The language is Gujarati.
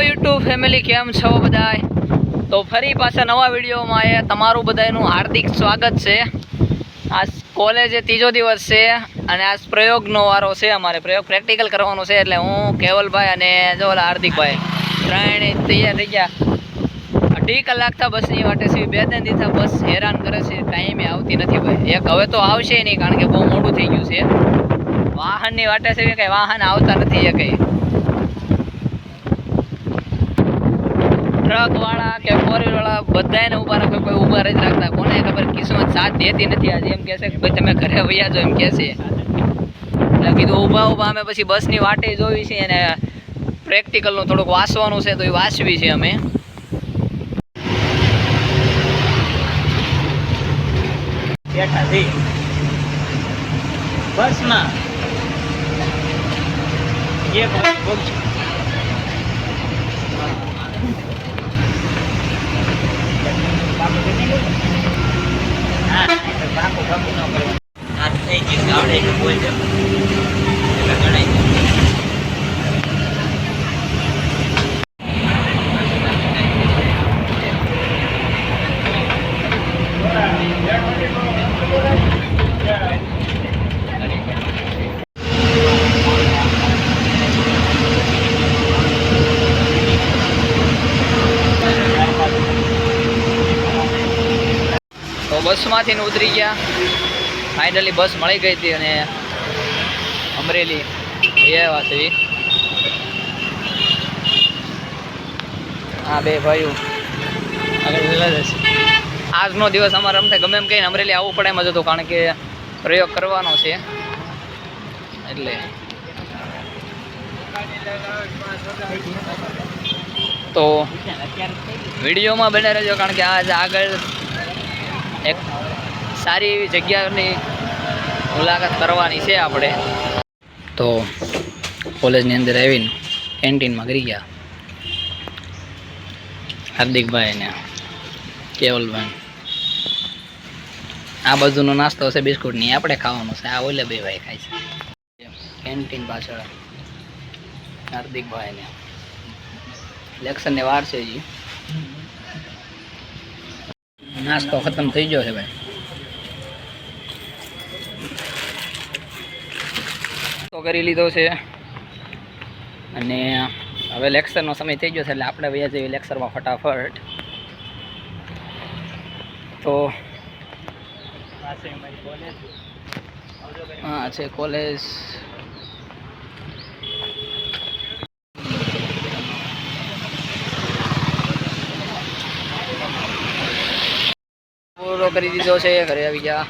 યુટ્યુબ ફેમિલી કેમ છો બધાય? તો ફરી પાછા નવા વિડીયોમાં એ તમારું બધાનું હાર્દિક સ્વાગત છે. આજ કોલેજે ત્રીજો દિવસ છે અને આજ પ્રયોગનો વારો છે. અમારે પ્રયોગ પ્રેક્ટિકલ કરવાનો છે એટલે હું કેવલભાઈ અને જો ઓલા હાર્દિકભાઈ ત્રણે તૈયાર થઈ ગયા. 2.5 કલાકથી બસની વાટે છે. 2-3 દિવસથી બસ હેરાન કરે છે, ટાઈમે આવતી નથી ભાઈ. એક હવે તો આવશે નહીં કારણ કે બહુ મોડું થઈ ગયું છે. વાહનની વાટે છે કે વાહન આવતા નથી એ કંઈ. ટ્રક વાળા કે ફોર વ્હીલ વાળા બધાને ઊભા રાખે, કોઈ ઊભા જ રાખતા. કોને ખબર કિસ્મત સાથ દેતી નથી. આજે એમ કહે છે કે ભાઈ તમે ઘરે વયા જાઓ એમ કહે છે. એટલે કીધું ઊભા અમે પછી બસની વાટે જોવી છે અને પ્રેક્ટિકલનું થોડુંક વાંચવાનું છે તો એ વાંચવી છે અમે. બેઠા થઈ બસમાં એક બસ બસમાંથી ઉતરી ગયા. ફાઇનલી બસ મળી ગઈ હતી અને અમરેલી આવ્યા છે. હા બે ભાઈઓ આગળ આજનો દિવસ અમારે અમને ગમે એમ કહીને અમરેલી આવવું પડે એમ જ હતું કારણ કે પ્રયોગ કરવાનો છે એટલે. તો વિડીયોમાં બને રહેજો કારણ કે આજ આગળ એક સારી એવી જગ્યાની મુલાકાત કરવાની છે આપણે. તો કોલેજની અંદર આવીને કેન્ટીનમાં કરી ગયા હાર્દિકભાઈ ને કેવલભાઈ. આ બાજુનો નાસ્તો હશે બિસ્કુટની, આપણે ખાવાનો છે. આ ઓલે બે ભાઈ ખાય છે કેન્ટીન પાછળ. હાર્દિકભાઈ ને લેક્ચરની વાર છે જી. નાસ્તો ખતમ થઈ ગયો છે ભાઈ. તો કરી લીધો છે અને હવે લેક્ચરનો સમય થઈ ગયો છે એટલે આપણે વયા જઈએ લેક્ચરમાં ફટાફટ. તો હા છે કોલેજ. પૂરો કરી દીધો છે, ઘરે આવી ગયા.